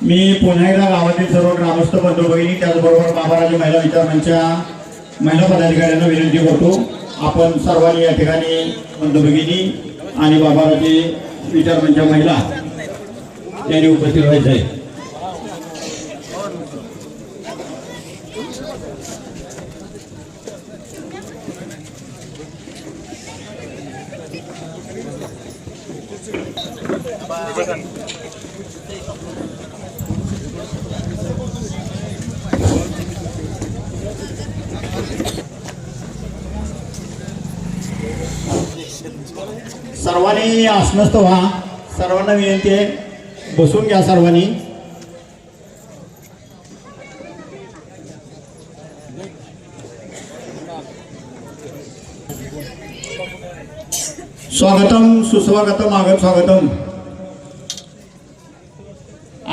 मी पुन्हा एकदा गावातील सर्व ग्रामस्थ बंधू भगिनी त्याचबरोबर बाबाराजे महिला विचार मंचच्या महिला पदाधिकाऱ्यांना विनंती करतो, आपण सर्वांनी या ठिकाणी बंधू भगिनी आणि बाबाराजे विचार मंचच्या महिला यांनी उपस्थित व्हायचं आहे। सर्वांनी आसनस्थ व्हा, सर्वांना विनंती आहे बसून घ्या सर्वांनी। स्वागतम सुस्वागतम आगत स्वागतम।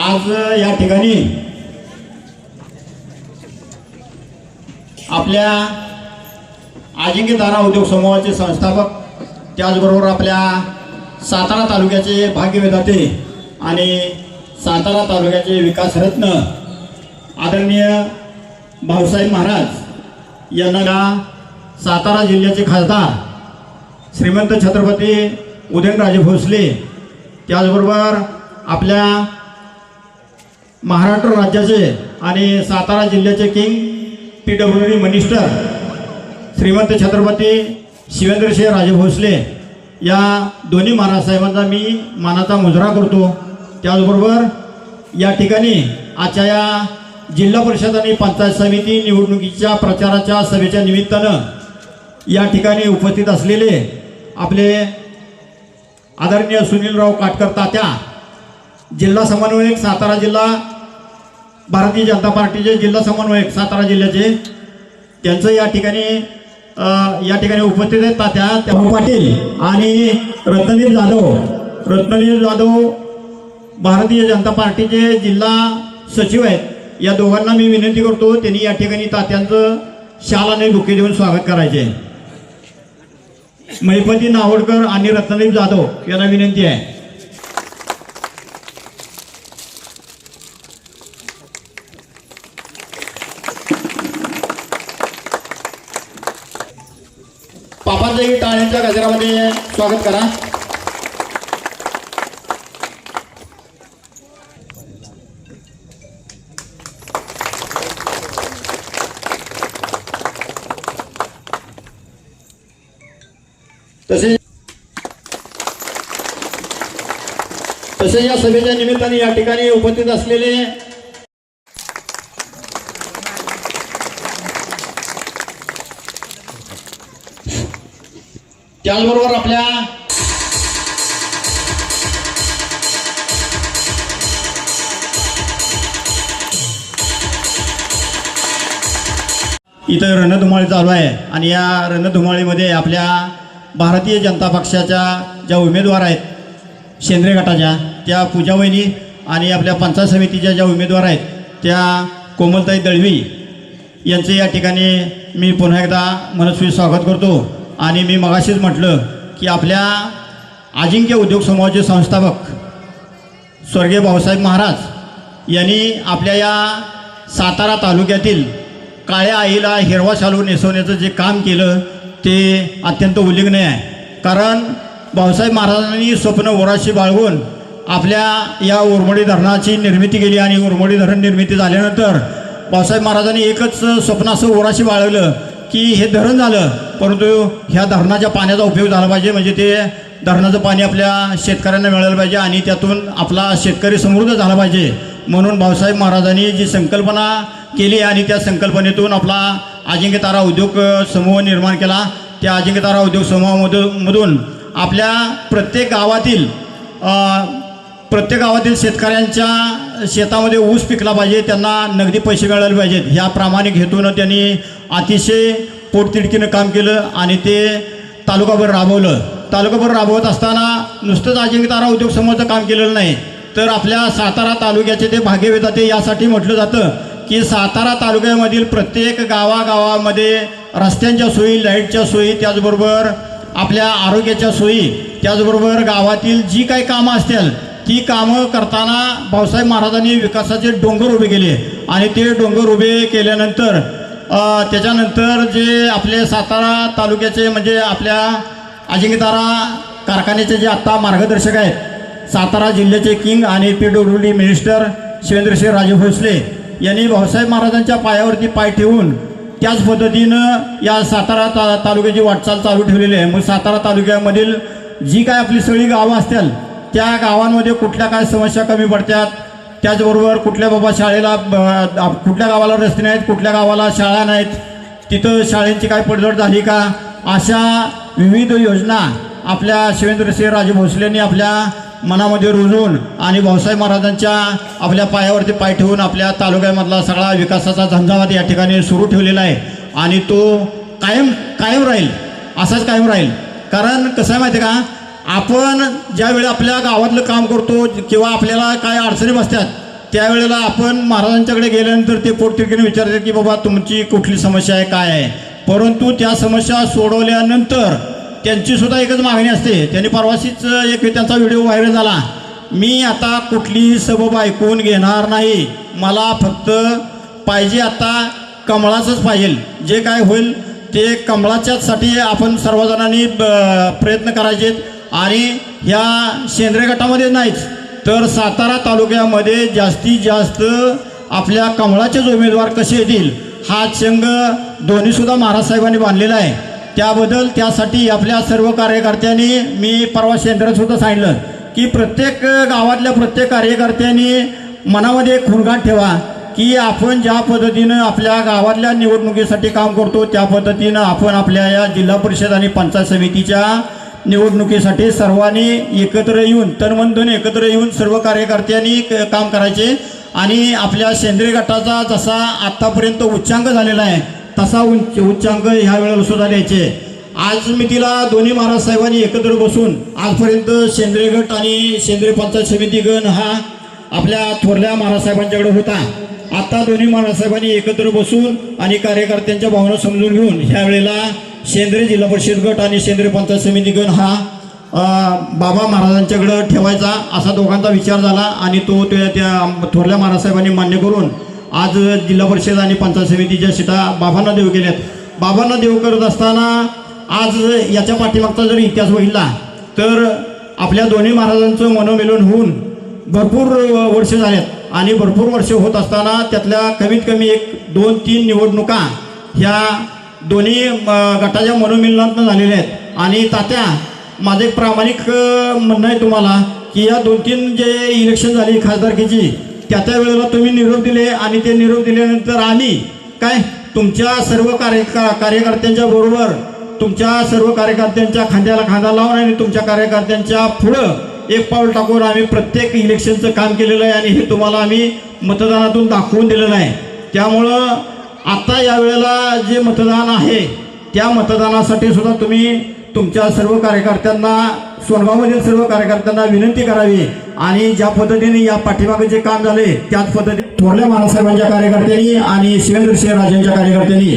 आज या ठिकाणी आपल्या अजिंक्यतारा उद्योग समूहाचे संस्थापक त्याचबरोबर आपल्या सातारा तालुक्याचे भाग्यविधाते आणि सातारा तालुक्याचे विकासरत्न आदरणीय भाऊसाहेब महाराज यांना सातारा जिल्ह्याचे खासदार श्रीमंत छत्रपती उदयनराजे भोसले त्याचबरोबर आपल्या महाराष्ट्र राज्याचे आणि सातारा जिल्ह्याचे किंग PWD मिनिस्टर श्रीमंत छत्रपती शिवेंद्रसिंह राजे भोसले या दोन्ही महाराज साहेबांचा मी मानाचा मुजरा करतो। त्याचबरोबर या ठिकाणी आजच्या या जिल्हा परिषद आणि पंचायत समिती निवडणुकीच्या प्रचाराच्या सभेच्या निमित्तानं या ठिकाणी उपस्थित असलेले आपले आदरणीय सुनीलराव काटकर तात्या जिल्हा समन्वयक सातारा जिल्हा भारतीय जनता पार्टीचे जिल्हा समन्वयक सातारा जिल्ह्याचे त्यांचं या ठिकाणी उपस्थित आहेत तात्या तेव्हा पाटील आणि रत्नदीप जाधव भारतीय जनता पार्टीचे जिल्हा सचिव आहेत। या दोघांना मी विनंती करतो त्यांनी या ठिकाणी तात्यांचं शाल आणि बुके देऊन स्वागत करायचे। महिपती नावडकर आणि रत्नदीप जाधव यांना विनंती आहे। पापांच्याही टाळ्यांच्या गजरामध्ये स्वागत करा। तसे या सभेच्या निमित्ताने या ठिकाणी उपस्थित असलेले त्याचबरोबर आपल्या इथं रणधुमाळी चालू आहे आणि या रणधुमाळीमध्ये आपल्या भारतीय जनता पक्षाच्या ज्या उमेदवार आहेत शेंद्रे गटाच्या त्या पूजा वहिनी आणि आपल्या पंचायत समितीच्या ज्या उमेदवार आहेत त्या कोमलताई दळवी यांचे या ठिकाणी मी पुन्हा एकदा मनस्वी स्वागत करतो। आणि मी मगाशीच म्हटलं की आपल्या अजिंक्य उद्योग समूहाचे संस्थापक स्वर्गीय भाऊसाहेब महाराज यांनी आपल्या या सातारा तालुक्यातील काळ्या आईला हिरवा शालू नेसवण्याचं जे काम केलं ते अत्यंत उल्लेखनीय आहे। कारण भाऊसाहेब महाराजांनी स्वप्न ओराशी बाळगून आपल्या या उरमोडी धरणाची निर्मिती केली आणि उरमोडी धरण निर्मिती झाल्यानंतर भाऊसाहेब महाराजांनी एकच स्वप्न असं ओराशी बाळगलं की हे धरण झालं, परंतु ह्या धरणाच्या पाण्याचा उपयोग झाला पाहिजे, म्हणजे ते धरणाचं पाणी आपल्या शेतकऱ्यांना मिळालं पाहिजे आणि त्यातून आपला शेतकरी समृद्ध झाला पाहिजे। म्हणून भाऊसाहेब महाराजांनी जी संकल्पना केली आणि त्या संकल्पनेतून आपला अजिंक्यतारा उद्योग समूह निर्माण केला। त्या अजिंक्यतारा उद्योग समूहामधून आपल्या प्रत्येक गावातील शेतकऱ्यांच्या शेतामध्ये ऊस पिकला पाहिजे, त्यांना नगदी पैसे मिळाले पाहिजेत, ह्या प्रामाणिक हेतूनं त्यांनी अतिशय पोटतिडकीनं काम केलं आणि ते तालुकाभर राबवलं। तालुकाभर राबवत असताना नुसतंच अजिंक्यतारा उद्योग समूहाचं काम केलेलं नाही, तर आपल्या सातारा तालुक्याचे ते भाग्यविधाते यासाठी म्हटलं जातं की सातारा तालुक्यामधील प्रत्येक गावागावामध्ये रस्त्यांच्या सोयी, लाईटच्या सोयी, त्याचबरोबर आपल्या आरोग्याच्या सोयी, त्याचबरोबर गावातील जी काही कामं असतील ती कामं करताना भाऊसाहेब महाराजांनी विकासाचे डोंगर उभे केले आणि ते डोंगर उभे केल्यानंतर त्याच्यानंतर जे आपले सातारा तालुक्याचे म्हणजे आपल्या अजिंक्यतारा कारखान्याचे जे आत्ता मार्गदर्शक आहेत, सातारा जिल्ह्याचे किंग आणि PWD मिनिस्टर शिवेंद्रसिंह राजे भोसले यांनी भाऊसाहेब महाराजांच्या पायावरती पाय ठेवून त्याच पद्धतीनं या सातारा तालुक्याची वाटचाल चालू ठेवलेली आहे. मग सातारा तालुक्यामधील जी काय आपली सगळी गावं असतील त्या गावांमध्ये कुठल्या काय समस्या कमी पडतात, त्याचबरोबर कुठल्या बाबा शाळेला कुठल्या गावाला रस्ते नाहीत, कुठल्या गावाला शाळा नाहीत, तिथं शाळेंची काय पडझड झाली का, अशा विविध योजना आपल्या शिवेंद्रसिंह राजे भोसलेंनी आपल्या मनामध्ये रुजवून आणि भाऊसाहेब महाराजांच्या आपल्या पायावरती पाय ठेवून आपल्या तालुक्यामधला सगळा विकासाचा झंझावात या ठिकाणी सुरू ठेवलेला आहे आणि तो कायम राहील, असाच कायम राहील. कारण कसं आहे माहिती आहे का, आपण ज्यावेळी आपल्या गावातलं काम करतो किंवा आपल्याला काय अडचणी बसतात त्यावेळेला आपण महाराजांच्याकडे गेल्यानंतर ते पोटतिडकीने विचारतात की बाबा तुमची कुठली समस्या आहे, काय आहे, परंतु त्या समस्या सोडवल्यानंतर त्यांची सुद्धा एकच मागणी असते. त्यांनी परवाशीच एक त्यांचा व्हिडिओ व्हायरल झाला, मी आता कुठलीही सबब ऐकून घेणार नाही, मला फक्त पाहिजे आता कमळाचंच पाहिजे, जे काय होईल ते कमळाच्यासाठी आपण सर्वजणांनी प्रयत्न करायचे आणि ह्या सेंद्रिय गटामध्ये नाहीच तर सातारा तालुक्यामध्ये जास्तीत जास्त आपल्या कमळाचेच उमेदवार कसे येतील हा चंग दोन्हीसुद्धा महाराज साहेबांनी बांधलेला आहे. त्याबद्दल त्यासाठी आपल्या सर्व कार्यकर्त्यांनी मी परवा सेंद्रातसुद्धा सांगितलं की प्रत्येक गावातल्या प्रत्येक कार्यकर्त्यांनी मनामध्ये एक खुणगाट ठेवा की आपण ज्या पद्धतीनं आपल्या गावातल्या निवडणुकीसाठी काम करतो त्या पद्धतीनं आपण आपल्या या जिल्हा परिषद आणि पंचायत समितीच्या निवडणुकीसाठी सर्वांनी एकत्र येऊन तनमनधन एकत्र येऊन सर्व कार्यकर्त्यांनी काम करायचे आणि आपल्या सेंद्रिय गटाचा जसा आत्तापर्यंत उच्चांक झालेला आहे तसा उच्चांक ह्या वेळेला सुद्धा द्यायचे. आज मी तिला दोन्ही महाराज साहेबांनी एकत्र बसून आजपर्यंत सेंद्रिय गट आणि सेंद्रिय पंचायत समिती गण हा आपल्या थोरल्या महाराज साहेबांच्याकडे होता. आता दोन्ही महाराज साहेबांनी एकत्र बसून आणि कार्यकर्त्यांच्या भावना समजून घेऊन ह्या वेळेला सेंद्रिय जिल्हा परिषद गट आणि सेंद्रिय पंचायत समिती गण हा बाबा महाराजांच्याकडे ठेवायचा असा दोघांचा विचार झाला आणि तो त्या थोरल्या महाराज साहेबांनी मान्य करून आज जिल्हा परिषद आणि पंचायत समितीच्या सीटा बाबांना देऊ केल्यात. बाबांना देऊ करत असताना आज याच्या पाठीमागचा जर इतिहास बघितला तर आपल्या दोन्ही महाराजांचं मनोमिलन होऊन भरपूर वर्ष झाल्यात आणि भरपूर वर्ष होत असताना त्यातल्या कमीत कमी 1-2-3 निवडणुका ह्या दोन्ही गटाच्या मनोमिलनातनं झालेल्या आहेत. आणि तात्या माझं एक प्रामाणिक म्हणणं आहे तुम्हाला की या 2-3 जे इलेक्शन झाली खासदारकीची त्या वेळेला तुम्ही निरोप दिले आणि ते निरोप दिल्यानंतर आम्ही काय तुमच्या सर्व कार्यकर्त्यांच्या बरोबर तुमच्या सर्व कार्यकर्त्यांच्या खांद्याला खांदा लावून आणि तुमच्या कार्यकर्त्यांच्या पुढं एक पाऊल टाकून आम्ही प्रत्येक इलेक्शनचं काम केलेलं आहे आणि हे तुम्हाला आम्ही मतदानातून दाखवून दिलेलं आहे. त्यामुळं आता यावेळेला जे मतदान आहे त्या मतदानासाठी सुद्धा तुम्ही तुमच्या सर्व कार्यकर्त्यांना सोनगावमधील सर्व कार्यकर्त्यांना विनंती करावी आणि ज्या पद्धतीने या पाठीमागे जे काम झाले त्याच पद्धतीने थोरल्या महाराजसाहेबांच्या कार्यकर्त्यांनी आणि शिवेंद्रसिंह राजेंच्या कार्यकर्त्यांनी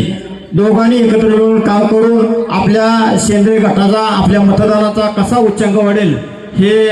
दोघांनी एकत्र मिळून काम करून आपल्या सेंद्रिय गटाचा आपल्या मतदानाचा कसा उच्चांक वाढेल हे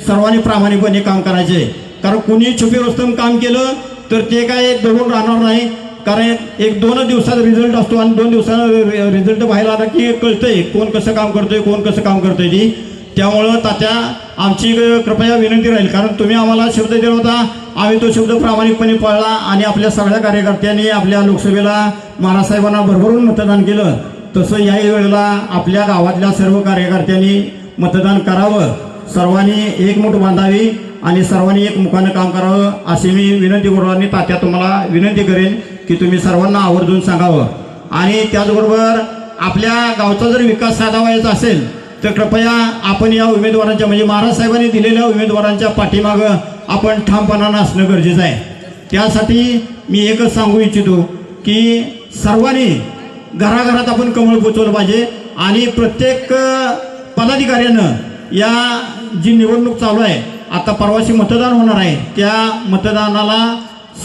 सर्वांनी प्रामाणिकपणे काम करायचे. कारण कुणी छुपे रुस्तम काम केलं तर ते काय दडून राहणार नाही. कारण 1-2 दिवसात रिझल्ट असतो आणि 2 दिवसानं रिझल्ट बाहेर आला की कळतंय कोण कसं काम करतोय कोण कसं काम करतोय ती. त्यामुळं तात्या आमची कृपया विनंती राहील कारण तुम्ही आम्हाला शब्द दिला होता आम्ही तो शब्द प्रामाणिकपणे पाळला आणि आपल्या सगळ्या कार्यकर्त्यांनी आपल्या लोकसभेला महाराजसाहेबांना भरभरून मतदान केलं. तसं याही वेळेला आपल्या गावातल्या सर्व कार्यकर्त्यांनी मतदान करावं, सर्वांनी एकमूठ बांधावी आणि सर्वांनी एकमुखानं काम करावं अशी मी विनंती करू. आणि तात्या तुम्हाला विनंती करेन की तुम्ही सर्वांना आवर्जून सांगावं आणि त्याचबरोबर आपल्या गावचा जर विकास साधावायचा असेल तर कृपया आपण या उमेदवारांच्या म्हणजे महाराज साहेबांनी दिलेल्या उमेदवारांच्या पाठीमागं आपण ठामपणानं असणं गरजेचं आहे. त्यासाठी मी एकच सांगू इच्छितो की सर्वांनी घराघरात आपण कमळ पोचवलं पाहिजे आणि प्रत्येक पदाधिकाऱ्यानं या जी निवडणूक चालू आहे, आता परवाशी मतदान होणार आहे, त्या मतदानाला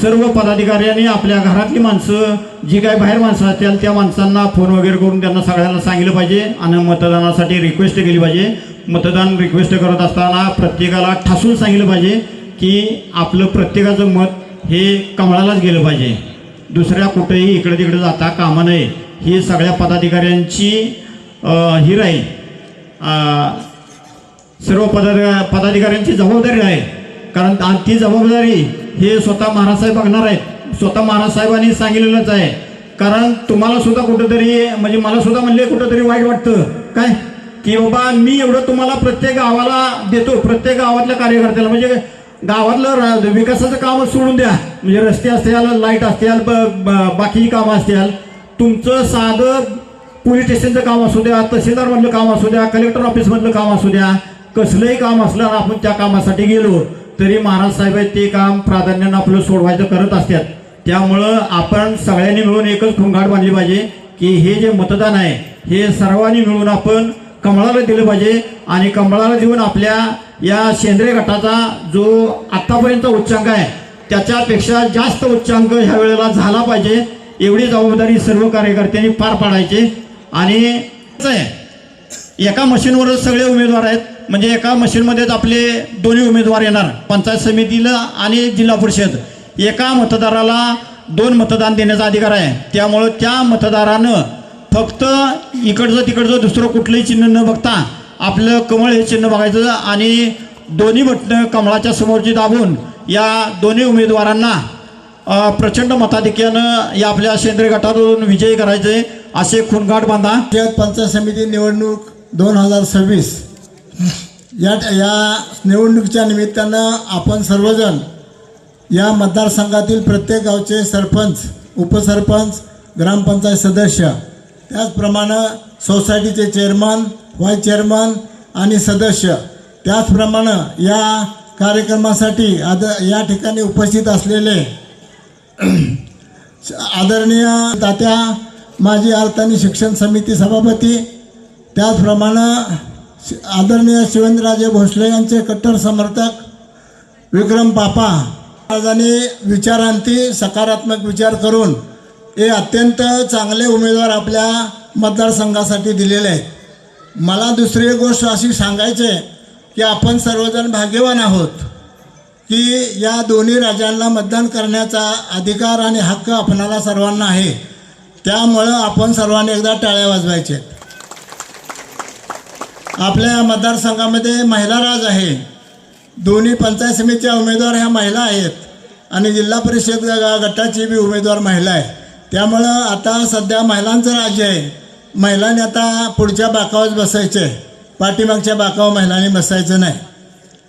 सर्व पदाधिकाऱ्यांनी आपल्या घरातली माणसं जी काही बाहेर माणसं असतील त्या माणसांना फोन वगैरे करून त्यांना सगळ्यांना सांगितलं पाहिजे आणि मतदानासाठी रिक्वेस्ट केली पाहिजे. मतदान रिक्वेस्ट करत असताना प्रत्येकाला ठासून सांगितलं पाहिजे की आपलं प्रत्येकाचं मत हे कमळालाच गेलं पाहिजे, दुसऱ्या कुठेही इकडे तिकडे जाता कामा नये. ही सगळ्या पदाधिकाऱ्यांची ही राहील, सर्व पदाधिकाऱ्यांची जबाबदारी आहे. कारण ती जबाबदारी हे स्वतः महाराज साहेब बघणार आहेत. स्वतः महाराज साहेबांनी सांगितलेलंच आहे. कारण तुम्हाला सुद्धा कुठंतरी म्हणजे मला सुद्धा म्हणले कुठंतरी वाईट वाटतं काय की बाबा मी एवढं तुम्हाला प्रत्येक गावाला देतो, प्रत्येक गावातल्या कार्यकर्त्याला म्हणजे गावातलं विकासाचं काम सोडून द्या, म्हणजे रस्ते असतील, लाईट असतील, बाकीची कामं असतील, तुमचं साधं पोलीस स्टेशनचं काम असू द्या, तहसीलदारमधलं काम असू द्या, कलेक्टर ऑफिसमधलं काम असू द्या, कसलंही काम असलं आणि आपण त्या कामासाठी गेलो तरी महाराज साहेब ते काम प्राधान्यानं आपलं सोडवायचं करत असतात. त्यामुळं आपण सगळ्यांनी मिळून एकच खुंगाट बांधली पाहिजे की हे जे मतदान आहे हे सर्वांनी मिळून आपण कमळाला दिलं पाहिजे आणि कमळाला देऊन आपल्या या सेंद्रिय गटाचा जो आत्तापर्यंत उच्चांक आहे त्याच्यापेक्षा जास्त उच्चांक ह्या वेळेला झाला पाहिजे. एवढी जबाबदारी सर्व कार्यकर्त्यांनी पार पाडायची. आणि एका मशीनवरच सगळे उमेदवार आहेत, म्हणजे एका मशीनमध्येच आपले दोन्ही उमेदवार येणार, पंचायत समितीला आणि जिल्हा परिषद. एका मतदाराला 2 मतदान देण्याचा अधिकार आहे. त्यामुळं त्या मतदारानं फक्त इकडचं तिकडचं दुसरं कुठलंही चिन्ह न बघता आपलं कमळ हे चिन्ह बघायचं आणि दोन्ही बटणं कमळाच्या समोरची दाबून या दोन्ही उमेदवारांना प्रचंड मताधिक्यानं या आपल्या सेंद्रिय गटातून विजयी करायचे असे खुणगाट बांधा. पंचायत समिती निवडणूक 2026 या निवडणुकीच्या निमित्तानं आपण सर्वजण या मतदारसंघातील प्रत्येक गावचे सरपंच, उपसरपंच, ग्रामपंचायत सदस्य, त्याचप्रमाणे सोसायटीचे चेअरमन, व्हाईस चेअरमन आणि सदस्य, त्याचप्रमाणे या कार्यक्रमासाठी या ठिकाणी उपस्थित असलेले आदरणीय तात्या माजी अर्थ आणि शिक्षण समिती सभापती, त्याचप्रमाणे आदरणीय शिवेंद्रराजे भोसले यांचे कट्टर समर्थक विक्रम पापा महाराजांनी विचारांती सकारात्मक विचार करून हे अत्यंत चांगले उमेदवार आपल्या मतदारसंघासाठी दिलेले आहेत. मला दुसरी एक गोष्ट अशी सांगायची आहे की आपण सर्वजण भाग्यवान आहोत की या दोन्ही राज्यांना मतदान करण्याचा अधिकार आणि हक्क आपणाला सर्वांना आहे. त्यामुळं आपण सर्वांनी एकदा टाळ्या वाजवायचे. आपल्या मतदारसंघामध्ये महिला राज आहे. दोन्ही पंचायत समितीच्या उमेदवार ह्या महिला आहेत आणि जिल्हा परिषद गटाची बी उमेदवार महिला आहे. त्यामुळं आता सध्या महिलांचं राज्य आहे. महिलांनी आता पुढच्या बाकावर बसायचे, पाठीमागच्या बाकावर महिलांनी बसायचं नाही.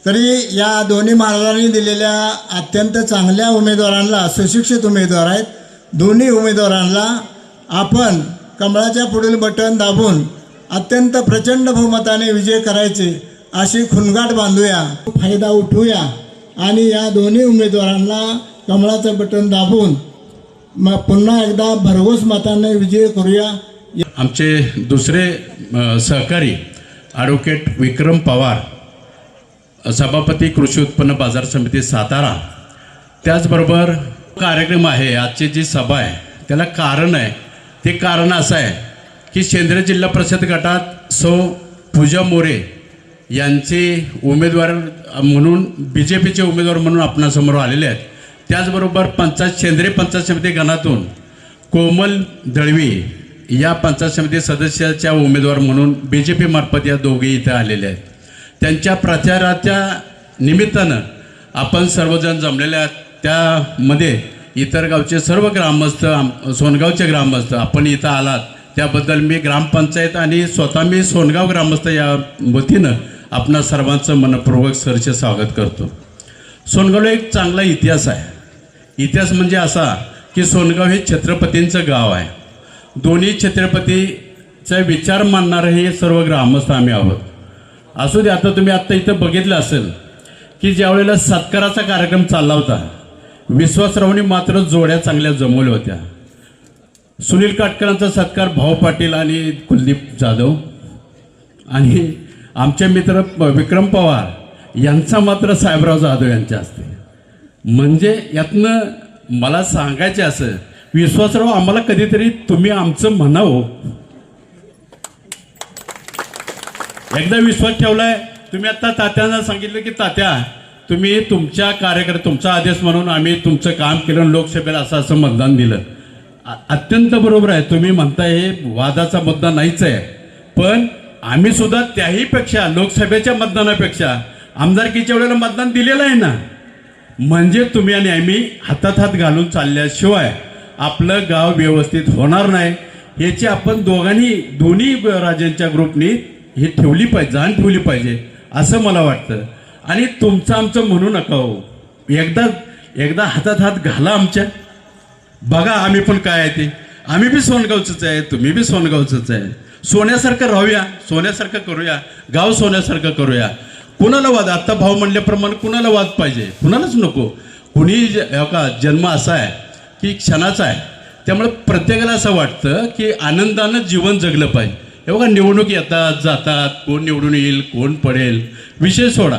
तरी या दोन्ही महाराजांनी दिलेल्या अत्यंत चांगल्या उमेदवारांना, सुशिक्षित उमेदवार आहेत, दोन्ही उमेदवारांना आपण कमळाच्या पुढील बटन दाबून अत्यंत प्रचंड बहुमताने विजय करायचे अशी खुणगाट बांधूया, फायदा उठवूया आणि या दोन्ही उमेदवारांना कमळाचं बटन दाबून मग पुन्हा एकदा भरघोस मताने विजय करूया. आमचे दुसरे सहकारी ॲडव्होकेट विक्रम पवार, सभापती कृषी उत्पन्न बाजार समिती सातारा, त्याचबरोबर कार्यक्रम आहे, आजची जी सभा आहे त्याला कारण आहे. ते कारण असं आहे की सेंद्रिय जिल्हा परिषद गटात सौ पूजा मोरे यांचे उमेदवार म्हणून BJPचे उमेदवार म्हणून आपणासमोर आलेले आहेत. त्याचबरोबर सेंद्रिय पंचायत समिती गणातून कोमल दळवी या पंचायत समिती सदस्याच्या उमेदवार म्हणून BJP मार्फत या दोघे इथं आलेले आहेत. त्यांच्या प्रचाराच्या निमित्तानं आपण सर्वजण जमलेले आहेत. त्यामध्ये इतर गावचे सर्व ग्रामस्थ, सोनगावचे ग्रामस्थ आपण इथं आलात त्याबद्दल मी ग्रामपंचायत आणि स्वतः मी सोनगाव ग्रामस्थ या वतीनं आपणा सर्वांचं मनपूर्वक सहर्ष स्वागत करतो. सोनगावला एक चांगला इतिहास आहे. इतिहास म्हणजे असा की सोनगाव हे छत्रपतींचं गाव आहे. दोन्ही छत्रपतीचा विचार मानणारे हे सर्व ग्रामस्थ आम्ही आहोत. असू दे, आता तुम्ही आत्ता इथं बघितलं असेल की ज्यावेळेला सत्काराचा कार्यक्रम चालला होता, विश्वासरावांनी मात्र जोड्या चांगल्या जमवल्या होत्या. सुनील काटकरांचा सत्कार भाऊ पाटील आणि कुलदीप जाधव आणि आमचे मित्र विक्रम पवार यांचा मात्र साहेबराव जाधव यांच्या असते. म्हणजे यातनं मला सांगायचे असं, विश्वासराव आम्हाला कधीतरी तुम्ही आमचं म्हणावं. एकदा विश्वास ठेवलाय तुम्ही. आता तात्यांना सांगितलं की तात्या तुम्ही तुमच्या कार्यकर्ते तुमचा आदेश म्हणून आम्ही तुमचं काम केलं, लोकसभेला असं मतदान दिलं. अत्यंत बरोबर आहे तुम्ही म्हणताय, हे वादाचा मुद्दा नाहीच आहे. पण आम्ही सुद्धा त्याहीपेक्षा लोकसभेच्या मतदानापेक्षा आमदारकीच्या वेळेला मतदान दिलेलं आहे ना. म्हणजे तुम्ही आणि आम्ही हातात हात घालून चालल्याशिवाय आपलं गाव व्यवस्थित होणार नाही. याची आपण दोन्ही राजांच्या ग्रुपनी ही ठेवली पाहिजे, जाण ठेवली पाहिजे असं मला वाटतं. आणि तुमचं आमचं म्हणू नका हो. एकदा हातात हात घाला आमच्या. बघा आम्ही पण काय आहे ते. आम्ही बी सोनगावचंच आहे, तुम्ही बी सोनगावचंच आहे. सोन्यासारखं राहूया, सोन्यासारखं करूया, गाव सोन्यासारखं करूया. कुणाला वाद, आत्ता भाऊ म्हणल्याप्रमाणे कुणाला वाद पाहिजे, कुणालाच नको. कुणी का जन्म असा आहे की क्षणाचा आहे. त्यामुळे प्रत्येकाला असं वाटतं की आनंदानं जीवन जगलं पाहिजे. हे बघा निवडणूक येतात जातात, कोण निवडून येईल कोण पडेल विषय सोडा.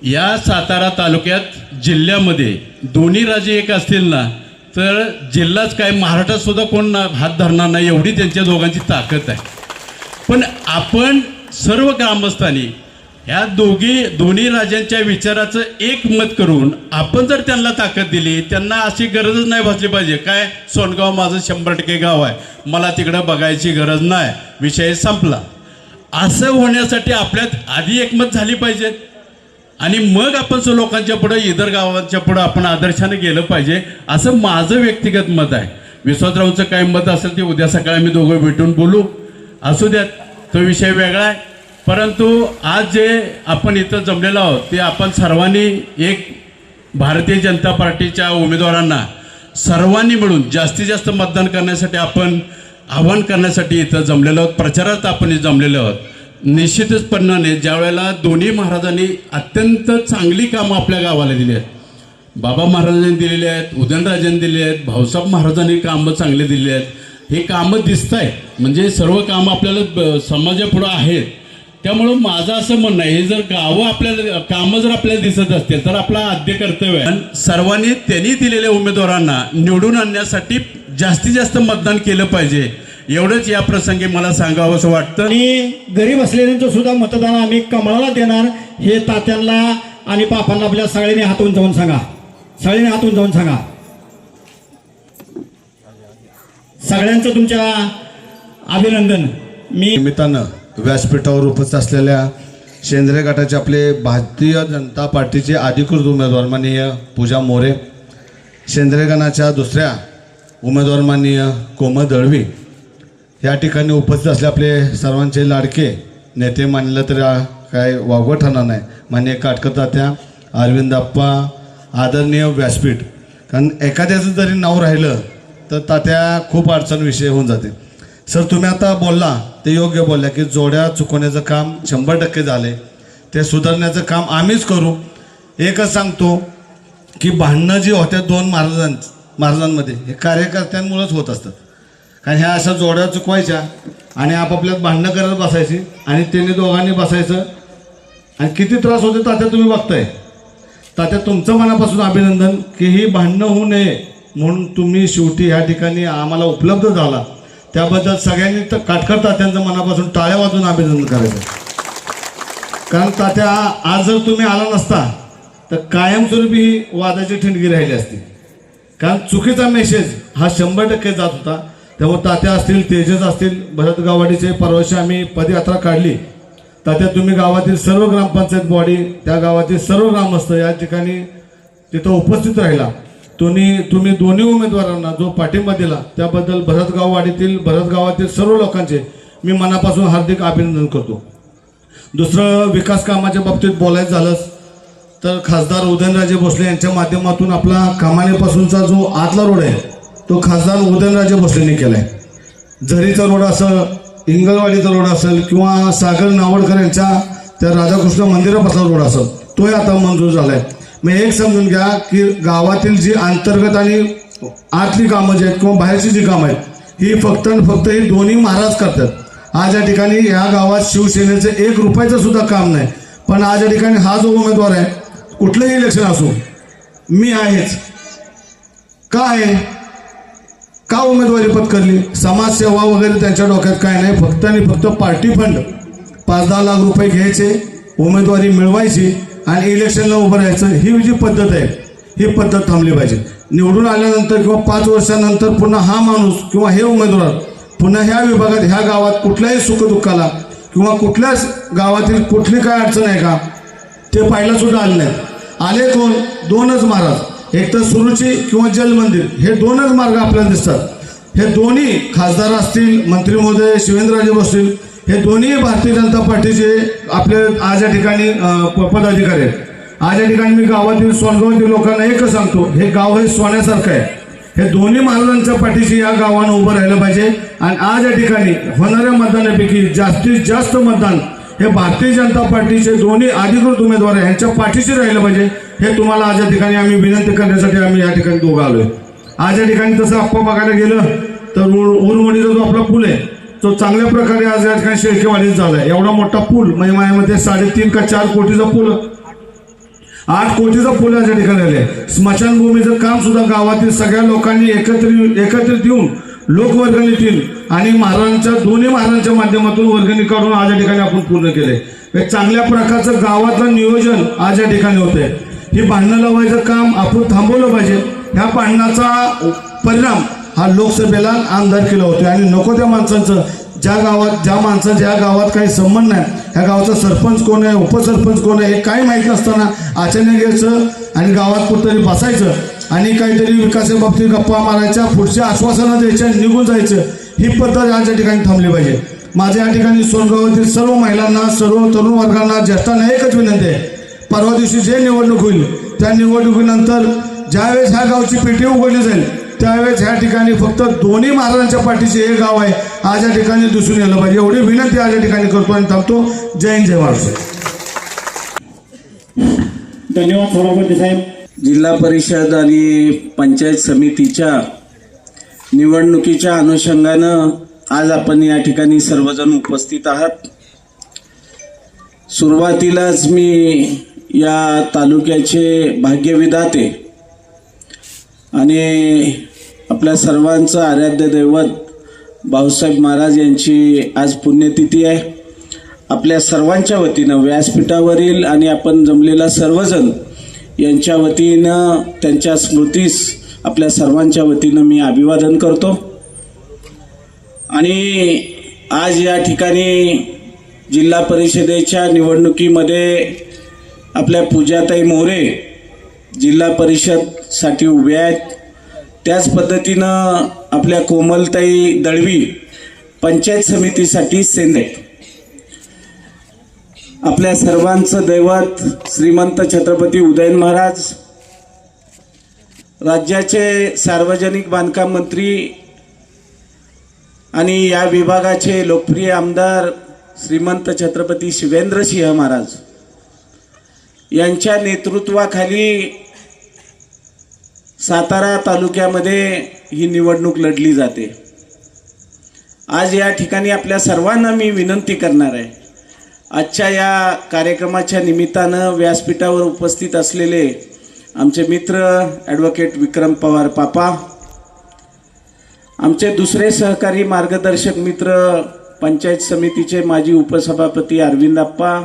या सातारा तालुक्यात जिल्ह्यामध्ये दोन्ही राजे एक असतील ना तर जिल्हाच काय महाराष्ट्रात सुद्धा कोण हात धरणार नाही, एवढी त्यांच्या दोघांची ताकद आहे. पण आपण सर्व ग्रामस्थांनी ह्या दोन्ही राजांच्या विचाराचं एक मत करून आपण जर त्यांना ताकद दिली, त्यांना अशी गरजच नाही भासली पाहिजे काय सोनगाव माझं 100% गाव आहे, मला तिकडं बघायची गरज नाही, विषय संपला. असं होण्यासाठी आपल्यात आधी एकमत झाली पाहिजे आणि मग आपण लोकांच्या पुढे इतर गावांच्या पुढे आपण आदर्शाने गेलं पाहिजे असं माझं व्यक्तिगत मत आहे. विश्वासरावचं काय मत असेल ते उद्या सकाळी आम्ही दोघं भेटून बोलू, असू द्यात, तो विषय वेगळा आहे. परंतु आज जे आपण इथं जमलेलो आहोत ते आपण सर्वांनी एक भारतीय जनता पार्टीच्या उमेदवारांना सर्वांनी मिळून जास्तीत जास्त मतदान करण्यासाठी आपण आवाहन करण्यासाठी इथं जमलेलो आहोत. प्रचारात आपण जमलेलो आहोत. निश्चितपणाने ज्या वेळेला दोन्ही महाराजांनी अत्यंत चांगली कामं आपल्या गावाला दिली आहेत, बाबा महाराजांनी दिलेली आहेत, उदयनराजांनी दिली आहेत, भाऊसाहेब महाराजांनी कामं चांगली दिली आहेत. हे कामं दिसत आहेत, म्हणजे सर्व कामं आपल्याला समाजापुढं आहेत. त्यामुळं माझं असं म्हणणं आहे, हे जर गावं आपल्याला कामं जर आपल्याला दिसत असतील तर आपला आद्य कर्तव्य आहे सर्वांनी त्यांनी दिलेल्या उमेदवारांना निवडून आणण्यासाठी जास्तीत जास्त मतदान केलं पाहिजे. एवढंच या प्रसंगी मला सांगावं असं वाटतं. आणि गरीब असलेल्यांचं सुद्धा मतदान आम्ही कमळाला देणार हे तात्यांना आणि पापांना आपल्या सगळ्यांनी हातून जाऊन सांगा, सगळ्यांनी हातून जाऊन सांगा. सगळ्यांचं तुमच्या अभिनंदन. मी निमित्तानं व्यासपीठावर उपस्थित असलेल्या शेंद्रे गटाचे आपले भारतीय जनता पार्टीचे अधिकृत उमेदवार माननीय पूजा मोरे, शेंद्रे गणाच्या दुसऱ्या उमेदवार माननीय कोमल दळवी, या ठिकाणी उपस्थित असले आपले सर्वांचे लाडके नेते मानलं तर काय वावगं ठरणार नाही, माननीय काटकर तात्या, अरविंद आप्पा, आदरणीय व्यासपीठ. कारण एखाद्याचं जरी नाव राहिलं तर तात्या खूप अडचण विषय होऊन जाते. सर तुम्ही आता बोलला ते योग्य बोलल्या की जोड्या चुकवण्याचं काम 100% झाले, ते सुधारण्याचं काम आम्हीच करू. एकच सांगतो की भांडणं जी होत्या दोन महाराजांमध्ये हे कार्यकर्त्यांमुळेच होत असतात. कारण ह्या अशा जोड्या चुकवायच्या आणि आपापल्यात भांडणं करत बसायची आणि त्यांनी दोघांनी बसायचं आणि किती त्रास होते तात्या तुम्ही बघताय. तात्या तुमचं मनापासून अभिनंदन की ही भांडणं होऊ नये म्हणून तुम्ही शेवटी ह्या ठिकाणी आम्हाला उपलब्ध झाला, त्याबद्दल सगळ्यांनी तर काटकर तात्यांचं मनापासून टाळ्या वाजून अभिनंदन करायचं. कारण तात्या आज जर तुम्ही आला नसता तर कायमस्वरूपी ही वादाची ठिणगी राहिली असती. कारण चुकीचा मेसेज हा 100% जात होता. त्यामुळे तात्या असतील, तेजस असतील, भरत गावाडीचे परवाशी आम्ही पदयात्रा काढली. तात्या तुम्ही गावातील सर्व ग्रामपंचायत बॉडी, त्या गावातील सर्व ग्रामस्थ या ठिकाणी तिथं उपस्थित राहिला. तुम्ही दोन्ही उमेदवारांना जो पाठिंबा दिला त्याबद्दल भरत गावातील सर्व लोकांचे मी मनापासून हार्दिक अभिनंदन करतो. दुसरं विकास कामाच्या बाबतीत बोलायचं झालंच तर खासदार उदयनराजे भोसले यांच्या माध्यमातून आपला कामानेपासूनचा जो आतला रोड आहे तो खासदार उदयनराजे भोसलेंनी केला आहे. झरीचा रोड असेल, इंगलवाडीचा रोड असेल किंवा सागर नावडकर यांच्या त्या राधाकृष्ण मंदिरापासून रोड असेल तोही आता मंजूर झाला आहे. मग एक समजून घ्या की गावातील जी अंतर्गत आणि आतली कामं जी आहेत किंवा बाहेरची जी कामं आहेत ही फक्त ही दोन्ही महाराज करतात. आज या ठिकाणी ह्या गावात शिवसेनेचं 1 रुपयाचं सुद्धा काम नाही, पण आज या ठिकाणी हा जो उमेदवार आहे, कुठलंही इलेक्शन असो, मी आहेच. का आहे? का उमेदवारी पत्करली? समाजसेवा वगैरे त्यांच्या डोक्यात काय नाही, फक्त आणि फक्त पार्टी फंड 5-10 लाख रुपये घ्यायचे, उमेदवारी मिळवायची आणि इलेक्शनला उभं राहायचं. ही जी पद्धत आहे, ही पद्धत थांबली पाहिजे. निवडून आल्यानंतर किंवा 5 वर्षानंतर पुन्हा हा माणूस किंवा हे उमेदवार पुन्हा ह्या विभागात, ह्या गावात कुठल्याही सुखदुःखाला किंवा कुठल्याच गावातील कुठली काय अडचण आहे का, ते पाहायला सुद्धा आले नाहीत. आले कोण? 2च महाराज, एक तर सुरुची किंवा जलमंदिर, हे 2च मार्ग आपल्याला दिसतात. हे दोन्ही खासदार असतील, मंत्री महोदय शिवेंद्रराजे बसतील, हे दोन्ही भारतीय जनता पार्टीचे आपले आज या ठिकाणी पदाधिकारी आहेत. आज या ठिकाणी मी गावातील सोनगावातील लोकांना एकच सांगतो, हे गाव हे सोन्यासारखं आहे. हे दोन्ही महाराजांच्या पाठीशी या गावानं उभं राहिलं पाहिजे. आणि आज या ठिकाणी होणाऱ्या मतदानापैकी जास्तीत जास्त मतदान हे भारतीय जनता पार्टीचे दोन्ही अधिकृत उमेदवार आहे यांच्या पाठीशी राहिलं पाहिजे. हे तुम्हाला आज या ठिकाणी आम्ही विनंती करण्यासाठी आम्ही या ठिकाणी दोघं आलोय. आज या ठिकाणी तसं आपण बघायला गेलं तर उरमडीचा जो आपला पूल आहे तो चांगल्या प्रकारे आज या ठिकाणी शेळकेवाडीत झालाय. एवढा मोठा पूल म्हणजे माझ्यामध्ये 3.5 का 4 कोटीचा पूल, 8 कोटीचा पूल या ठिकाणी आले. स्मशानभूमीचं काम सुद्धा गावातील सगळ्या लोकांनी एकत्रित येऊन लोकवर्गणीतील आणि दोन्ही महाराजांच्या माध्यमातून वर्गणी काढून आज या ठिकाणी आपण पूर्ण केले. एक चांगल्या प्रकारचं गावातलं नियोजन आज या ठिकाणी होतंय. ही भांडणं लावायचं काम आपण थांबवलं पाहिजे. ह्या भांडणाचा परिणाम हा लोकसभेला आमदार केला होतो आणि नको त्या माणसांचं, ज्या माणसांच्या या गावात काही संबंध नाही, ह्या गावाचा सरपंच कोण आहे, उपसरपंच कोण आहे हे काही माहीत नसताना अचानक यायचं आणि गावात कुठंतरी बसायचं आणि काहीतरी विकासाबाबतीत गप्पा मारायच्या, पुढच्या आश्वासनं द्यायच्या, निघून जायचं. ही पद्धत आज या ठिकाणी थांबली पाहिजे. माझ्या या ठिकाणी सोनगावातील सर्व महिलांना, सर्व तरुण वर्गांना, ज्येष्ठांना एकच विनंती आहे, परवा दिवशी जे निवडणूक होईल त्या निवडणुकीनंतर ज्यावेळेस ह्या गावची पेटी उघडली जाईल त्यावेळेस ह्या ठिकाणी फक्त दोन्ही महाराजांच्या पाठीचे हे गाव आहे आज या ठिकाणी दिसून यायला पाहिजे. एवढी विनंती आज या ठिकाणी करतो आणि थांबतो. जय हिंद, जय महाराष्ट्र. धन्यवाद सभापती साहेब. जिल्हा परिषद आणि पंचायत समितीच्या निवडणुकीच्या अनुषंगानं आज आपण या ठिकाणी सर्वजण उपस्थित आहात. सुरुवातीलाच मी या तालुक्याचे भाग्यविधाते आणि आपल्या सर्वांचं आराध्य दैवत भाऊसाहेब महाराज यांची आज पुण्यतिथी आहे. आपल्या सर्वांच्या वतीनं, व्यासपीठावरील आणि आपण जमलेला सर्वजण यांच्या वतीनं त्यांच्या स्मृतीस आपल्या सर्वांच्या वतीनं मी अभिवादन करतो. आणि आज या ठिकाणी जिल्हा परिषदेच्या निवडणुकीमध्ये आपल्या पूजाताई मोरे जिल्हा परिषदसाठी उभ्या आहेत. त्याच पद्धतीनं आपल्या कोमलताई दळवी पंचायत समितीसाठी सेंदे. आपल्या सर्वांचं दैवत श्रीमंत छत्रपती उदयन महाराज, राज्याचे सार्वजनिक बांधकाम मंत्री आणि या विभागाचे लोकप्रिय आमदार श्रीमंत छत्रपती शिवेंद्रसिंह महाराज यांच्या नेतृत्वाखाली सातारा तालुक्यामध्ये ही निवडणूक लढली जाते. आज या ठिकाणी आपल्या सर्वांना मी विनंती करणार आहे, आजच्या या कार्यक्रमाच्या निमित्तानं व्यासपीठावर उपस्थित असलेले आमचे मित्र ॲडव्होकेट विक्रम पवार पापा, आमचे दुसरे सहकारी मार्गदर्शक मित्र पंचायत समितीचे माजी उपसभापती अरविंद आप्पा,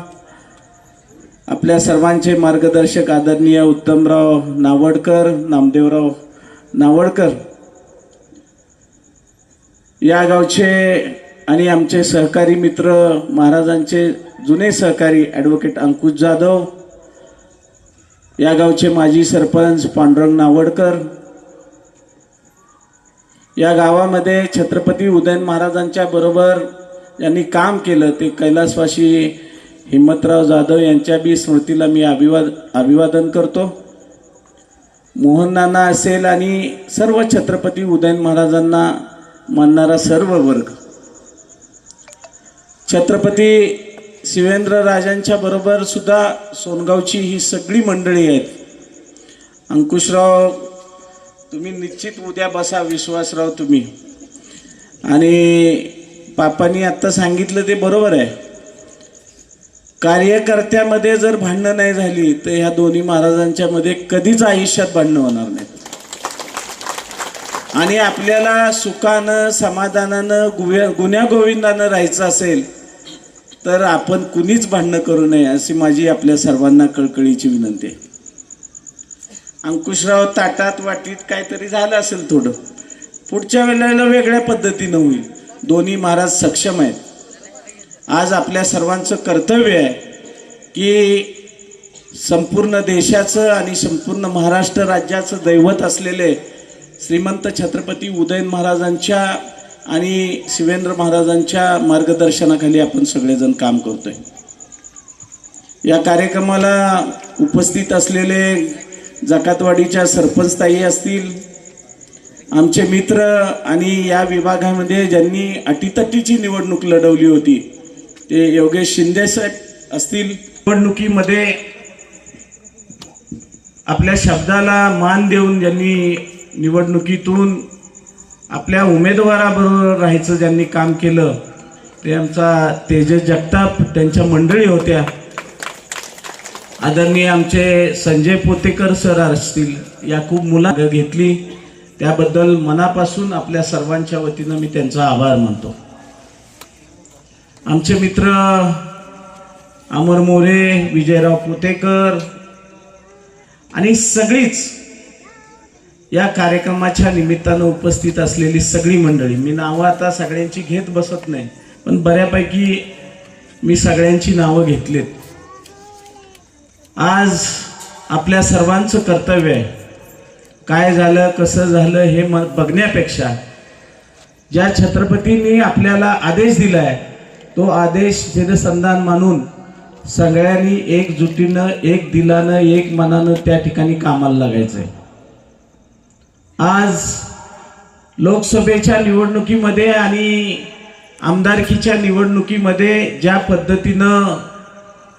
आपल्या सर्वांचे मार्गदर्शक आदरणीय उत्तमराव नावडकर, नामदेवराव नावडकर, या गावचे आणि आमचे सहकारी मित्र महाराजांचे जुने सहकारी ॲडव्होकेट अंकुश जाधव, या गावचे माजी सरपंच पांडुरंग नावडकर, या गावामध्ये छत्रपती उदयन महाराजांच्या बरोबर यांनी काम केलं ते कैलासवासी हिम्मतराव जाधव यांच्या बी स्मृतीला मी अभिवादन करतो. मोहन नाना असेल आणि सर्व छत्रपती उदयन महाराजांना मानणारा सर्व वर्ग, छत्रपती शिवेंद्रराजांच्या बरोबर सुद्धा सोनगावची ही सगळी मंडळी आहेत. अंकुशराव तुम्ही निश्चित उद्या बसा, विश्वासराव तुम्ही, आणि पापांनी आत्ता सांगितलं ते बरोबर आहे. कार्यकर्त्यामध्ये जर भांडणं नाही झाली तर ह्या दोन्ही महाराजांच्या मध्ये कधीच आयुष्यात भांडणं होणार नाहीत. आणि आपल्याला सुखानं समाधानानं गुण्यागोविंदानं राहायचं असेल तर आपण कुणीच भांडणं करू नये अशी माझी आपल्या सर्वांना कळकळीची विनंती आहे. अंकुशराव ताटात वाटीत काहीतरी झालं असेल थोडं, पुढच्या वेळेला वेगळ्या पद्धतीनं होईल. दोन्ही महाराज सक्षम आहेत. आज आपल्या सर्वांचं कर्तव्य आहे की संपूर्ण देशाचं आणि संपूर्ण महाराष्ट्र राज्याचं दैवत असलेले श्रीमंत छत्रपती उदयन महाराजांच्या आणि शिवेंद्र महाराजांच्या मार्गदर्शनाखाली आपण सगळेजण काम करतोय. या कार्यक्रमाला उपस्थित असलेले जकातवाडीच्या सरपंचताई असतील, आमचे मित्र आणि या विभागामध्ये ज्यांनी अटीतटीची निवडणूक लढवली होती ते योगेश शिंदे साहेब असतील. निवडणुकीमध्ये आपल्या शब्दाला मान देऊन ज्यांनी निवडणुकीतून आपल्या उमेदवाराबरोबर राहायचं ज्यांनी काम केलं ते आमचा तेजस जगताप, त्यांच्या मंडळी होत्या. आदरणीय आमचे संजय पोतेकर सर असतील, याकूब मुला घेतली, त्याबद्दल मनापासून आपल्या सर्वांच्या वतीनं मी त्यांचा आभार मानतो. आमचे मित्र अमर मोरे, विजयराव पोतेकर आणि सगळीच या कार्यक्रमाच्या निमित्तानं उपस्थित असलेली सगळी मंडळी, मी नावं आता सगळ्यांची घेत बसत नाही, पण बऱ्यापैकी मी सगळ्यांची नावं घेतलीत. आज आपल्या सर्वांचं कर्तव्य आहे काय झालं कसं झालं हे बघण्यापेक्षा ज्या छत्रपतींनी आपल्याला आदेश दिला आहे तो आदेश शिरसंधान मानून सगळ्यांनी एकजुटीनं, एक दिलानं, एक मनानं त्या ठिकाणी कामाला लागायचंय. आज लोकसभेच्या निवडणुकीमध्ये आणि आमदारकीच्या निवडणुकीमध्ये ज्या पद्धतीनं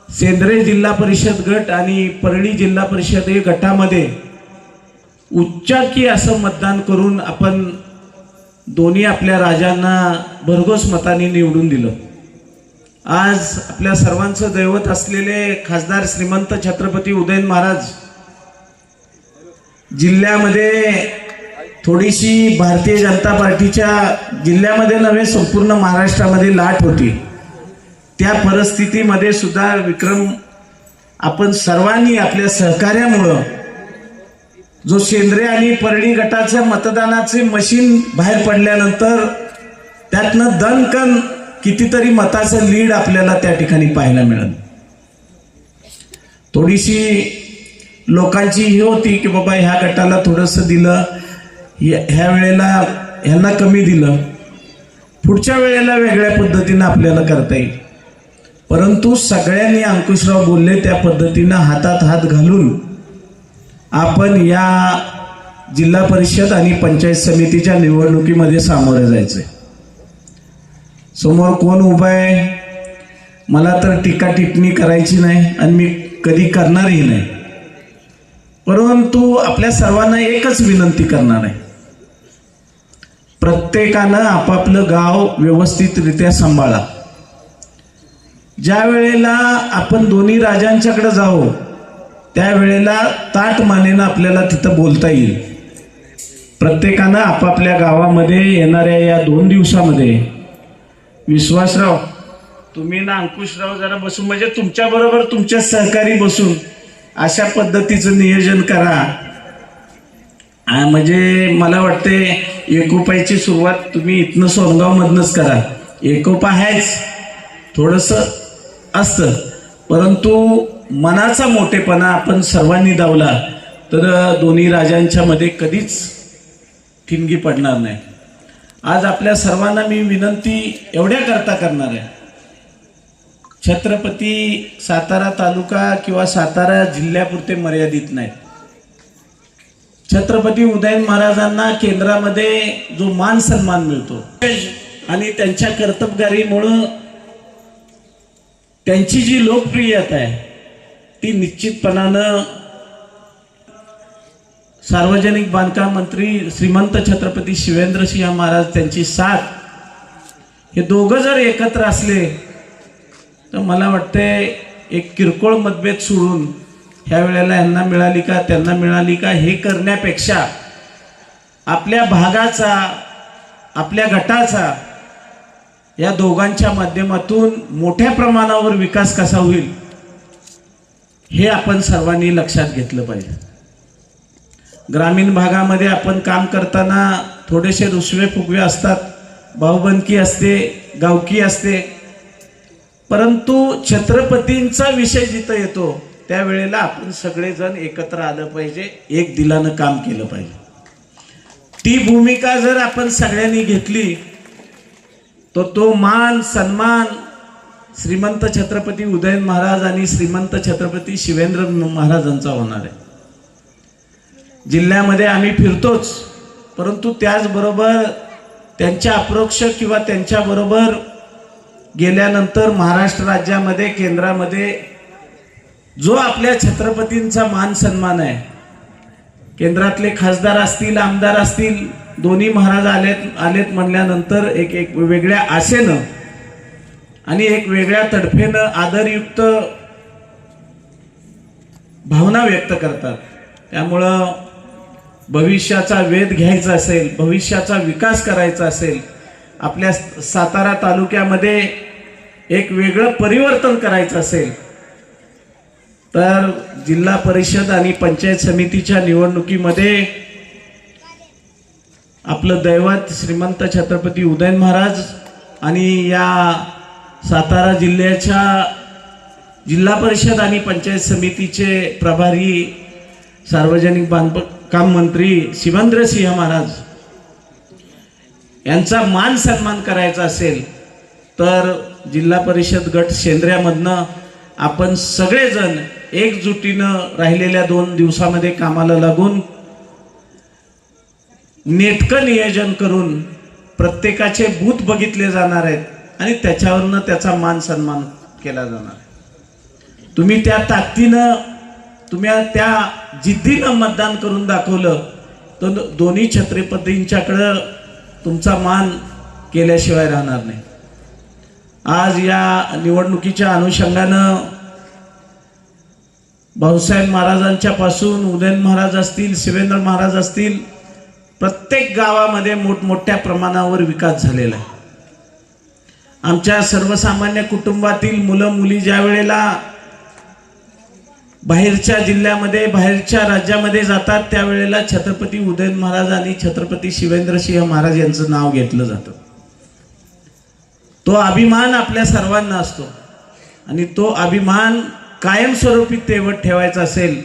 सेंद्रे जिल्हा परिषद गट आणि परळी जिल्हा परिषद गटामध्ये उच्चाकी असं मतदान करून आपण दोन्ही आपल्या राजांना भरघोस मताने निवडून दिलं. आज आपल्या सर्वांचं दैवत असलेले खासदार श्रीमंत छत्रपती उदयन महाराज जिल्ह्यामध्ये थोडीशी भारतीय जनता पार्टीच्या जिल्ह्यामध्ये नव्हे संपूर्ण महाराष्ट्रामध्ये लाट होती. त्या परिस्थितीमध्ये सुद्धा विक्रम आपण सर्वांनी आपल्या सहकार्यामुळं जो सेंद्रे आणि परळी गटाच्या मतदानाचे मशीन बाहेर पडल्यानंतर त्यातनं दणकन कितीतरी मताचं लीड आपल्याला त्या ठिकाणी पाहायला मिळालं. थोडीशी लोकांची ही होती की बाबा ह्या गटाला थोडंसं दिलं, ह्या वेळेला ह्यांना कमी दिलं, पुढच्या वेळेला वेगळ्या पद्धतीनं आपल्याला करता येईल. परंतु सगळ्यांनी अंकुशराव बोलले त्या पद्धतीनं हातात हात घालून आपण या जिल्हा परिषद आणि पंचायत समितीच्या निवडणुकीमध्ये सामोरे जायचंय. समोर कोण उभा आहे मला तर टीका टिप्पणी करायची नाही आणि मी कधी करणारही नाही, परंतु आपल्या सर्वांना एकच विनंती करणार आहे, प्रत्येकानं आपापलं गाव व्यवस्थितरित्या सांभाळा. ज्या वेळेला आपण दोन्ही राजांच्याकडे जाऊ त्यावेळेला ताट मानेनं आपल्याला तिथं बोलता येईल. प्रत्येकानं आपापल्या गावामध्ये येणाऱ्या या 2 दिवसामध्ये विश्वासराव तुम्ही ना अंकुशराव जरा बसून म्हणजे तुमच्या बरोबर तुमच्या सहकारी बसून अशा पद्धतीचं नियोजन करा. म्हणजे मला वाटते एकोपाची सुरुवात तुम्ही इथनं सोनगाव मधनच करा. एकोपा आहेच थोडंसं असतं, परंतु मनाचा मोठेपणा आपण सर्वांनी दावला तर दोन्ही राजांच्या मध्ये कधीच ठिणगी पडणार नाही. आज आपल्या सर्वांना मी विनंती एवढ्या करता करणार आहे, छत्रपती सातारा तालुका किंवा सातारा जिल्ह्यापुरते मर्यादित नाहीत. छत्रपती उदयन महाराजांना केंद्रामध्ये जो मान सन्मान मिळतो आणि त्यांच्या कर्तबगारीमुळं त्यांची जी लोकप्रियता आहे ती निश्चितपणानं सार्वजनिक बांधकाम मंत्री श्रीमंत छत्रपती शिवेंद्रसिंह महाराज त्यांची साथ हे दोघं जर एकत्र असले तर मला वाटतंय एक किरकोळ मतभेद सोडून ह्या वेळेला यांना मिळाली का त्यांना मिळाली का हे करण्यापेक्षा आपल्या भागाचा आपल्या गटाचा या दोघांच्या माध्यमातून मोठ्या प्रमाणावर विकास कसा होईल हे आपण सर्वांनी लक्षात घेतलं पाहिजे. ग्रामीण भागामध्ये आपण काम करताना थोडेसे रुसवे फुगवे असतात, भाऊबंदकी असते, गावकी असते, परंतु छत्रपतींचा विषय जिथं येतो त्यावेळेला आपण सगळेजण एकत्र आलं पाहिजे, एक दिलानं काम केलं पाहिजे. ती भूमिका जर आपण सगळ्यांनी घेतली तर तो मान सन्मान श्रीमंत छत्रपती उदयन महाराज आणि श्रीमंत छत्रपती शिवेंद्र महाराजांचा होणार आहे. जिल्ह्यामध्ये आम्ही फिरतोच, परंतु त्याचबरोबर त्यांच्या अप्रोक्ष किंवा त्यांच्याबरोबर गेल्यानंतर महाराष्ट्र राज्यामध्ये केंद्रामध्ये जो आपल्या छत्रपतींचा मान सन्मान आहे, केंद्रातले खासदार असतील आमदार असतील दोन्ही महाराज आलेत म्हणल्यानंतर एक वेगळ्या आशेनं आणि एक वेगळ्या तडफेनं आदरयुक्त भावना व्यक्त करतात. त्यामुळं भविष्याचा वेध घ्यायचा असेल, भविष्याचा विकास करायचा असेल, आपल्या सातारा तालुक्यामध्ये एक वेगळं परिवर्तन करायचं असेल तर जिल्हा परिषद आणि पंचायत समितीच्या निवडणुकीमध्ये आपलं दैवत श्रीमंत छत्रपती उदयन महाराज आणि या सातारा जिल्ह्याच्या जिल्हा परिषद आणि पंचायत समितीचे प्रभारी सार्वजनिक बांधकाम मंत्री शिवेंद्रसिंह महाराज यांचा मान सन्मान करायचा असेल तर जिल्हा परिषद गट शेंद्र्यामधनं आपण सगळेजण एकजुटीनं राहिलेल्या 2 दिवसामध्ये कामाला लागून नेटकं नियोजन करून प्रत्येकाचे बूथ बघितले जाणार आहेत आणि त्याच्यावरनं त्याचा मान सन्मान केला जाणार आहे. तुम्ही त्या ताकदीनं तुम्ही त्या जिद्दीनं मतदान करून दाखवलं तर दोन्ही छत्रपतींच्याकडं तुमचा मान केल्याशिवाय राहणार नाही. आज या निवडणुकीच्या अनुषंगानं भाऊसाहेब महाराजांच्या पासून उदयन महाराज असतील, शिवेंद्र महाराज असतील, प्रत्येक गावामध्ये मोठमोठ्या प्रमाणावर विकास झालेला आहे. आमच्या सर्वसामान्य कुटुंबातील मुलं मुली ज्या वेळेला बाहेरच्या जिल्ह्यामध्ये बाहेरच्या राज्यामध्ये जातात त्यावेळेला छत्रपती उदयन महाराज आणि छत्रपती शिवेंद्रसिंह महाराज यांचं नाव घेतलं जातं. तो अभिमान आपल्या सर्वांना असतो आणि तो अभिमान कायमस्वरूपी तेवत ठेवायचा असेल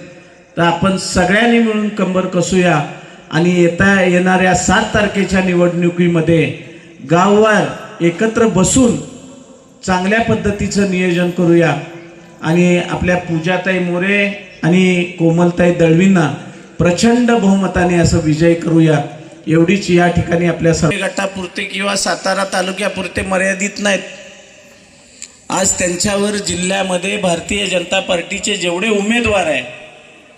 तर आपण सगळ्यांनी मिळून कंबर कसूया आणि येणाऱ्या 7 तारखेच्या निवडणुकीमध्ये गाववार एकत्र बसून चांगल्या पद्धतीचं नियोजन करूया आणि आपल्या पूजाताई मोरे आणि कोमलताई दळवींना प्रचंड बहुमताने असं विजय करूया. एवढीच या ठिकाणी आपल्या गटापुरते किंवा सातारा तालुक्यापुरते मर्यादित नाहीत. आज त्यांच्यावर जिल्ह्यामध्ये भारतीय जनता पार्टीचे जेवढे उमेदवार आहे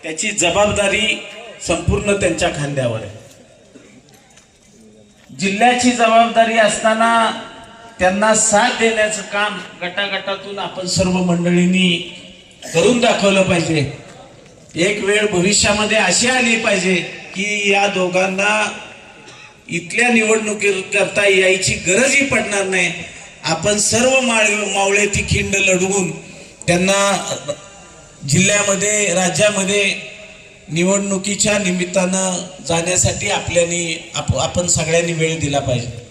त्याची जबाबदारी संपूर्ण त्यांच्या खांद्यावर आहे. जिल्ह्याची जबाबदारी असताना त्यांना साथ देण्याचं काम गटागटातून आपण सर्व मंडळींनी करून दाखवलं पाहिजे. एक वेळ भविष्यामध्ये अशी आली पाहिजे की या दोघांना इथल्या निवडणुकीकरता यायची गरजही पडणार नाही. आपण सर्व मावळे ती खिंड लढवून त्यांना जिल्ह्यामध्ये राज्यामध्ये निवडणुकीच्या निमित्तानं जाण्यासाठी आपण सगळ्यांनी वेळ दिला पाहिजे.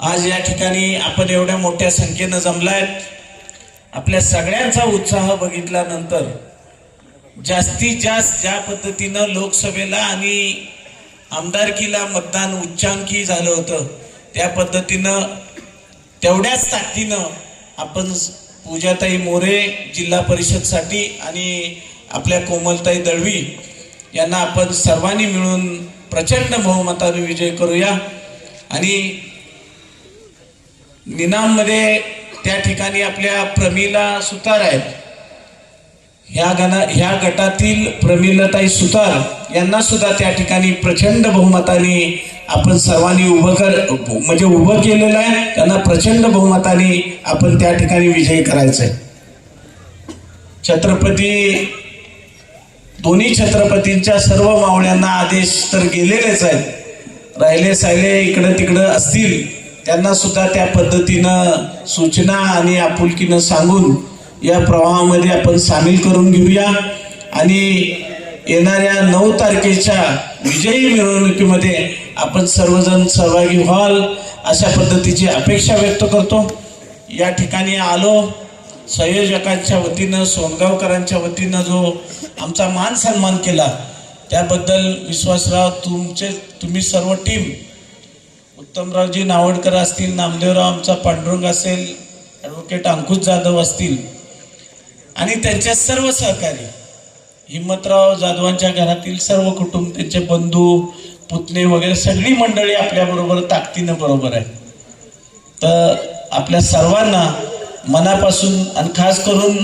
आज या ठिकाणी आपण एवढ्या मोठ्या संख्येनं जमलायत. आपल्या सगळ्यांचा उत्साह बघितल्यानंतर जास्तीत जास्त ज्या पद्धतीनं लोकसभेला आणि आमदारकीला मतदान उच्चांकी झालं होतं त्या पद्धतीनं तेवढ्याच ताकदीनं आपण पूजाताई मोरे जिल्हा परिषदसाठी आणि आपल्या कोमलताई दळवी यांना आपण सर्वांनी मिळून प्रचंड बहुमताने विजय करूया. आणि निनाममध्ये त्या ठिकाणी आपल्या प्रमिला सुतार आहेत, ह्या गटातील प्रमिलाताई सुतार यांना सुद्धा त्या ठिकाणी प्रचंड बहुमताने आपण सर्वांनी उभं केलेलं आहे. त्यांना प्रचंड बहुमताने आपण त्या ठिकाणी विजयी करायचंय. दोन्ही छत्रपतींच्या सर्व मावळ्यांना आदेश तर गेलेलेच आहेत. राहिले साहिले इकडं तिकडं असतील त्यांना सुद्धा त्या पद्धतीनं सूचना आणि आपुलकीनं सांगून या प्रवाहामध्ये आपण सामील करून घेऊया आणि येणाऱ्या 9 तारखेच्या विजयी मिरवणुकीमध्ये आपण सर्वजण सहभागी व्हाल अशा पद्धतीची अपेक्षा व्यक्त करतो. या ठिकाणी आलो संयोजकांच्या वतीनं सोनगावकरांच्या वतीनं जो आमचा मान सन्मान केला त्याबद्दल विश्वासराव तुम्ही सर्व टीम उत्तमरावजी नावडकर असतील, नामदेवराव आमचा पांडुरंग असेल, ॲडव्होकेट अंकुश जाधव असतील आणि त्यांचे सर्व सहकारी, हिम्मतराव जाधवांच्या घरातील सर्व कुटुंब, त्यांचे बंधू पुतणे वगैरे सगळी मंडळी आपल्याबरोबर ताकदीनं बरोबर आहे. तर आपल्या सर्वांना मनापासून आणि खास करून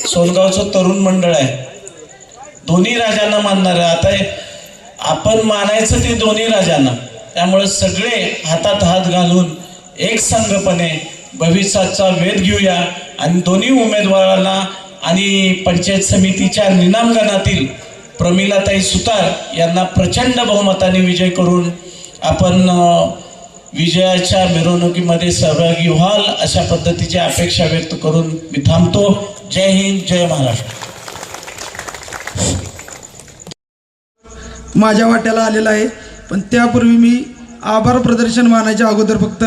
सोनगावचं तरुण मंडळ आहे, दोन्ही राजांना मानणार आहे. आता आपण मानायचं ते दोन्ही राजांना, त्यामुळे सगळे हातात हात घालून एक संघपणे भविष्याचा वेध घेऊया आणि दोन्ही उमेदवारांना आणि पंचायत समितीच्या निनामगणातील प्रमिलाताई सुतार यांना प्रचंड बहुमताने विजय करून आपण विजयाच्या मिरवणुकीमध्ये सहभागी व्हाल अशा पद्धतीची अपेक्षा व्यक्त करून मी थांबतो. जय हिंद, जय महाराष्ट्र. माझ्या वाट्याला आलेला आहे, पण त्यापूर्वी मी आभार प्रदर्शन मानायच्या अगोदर फक्त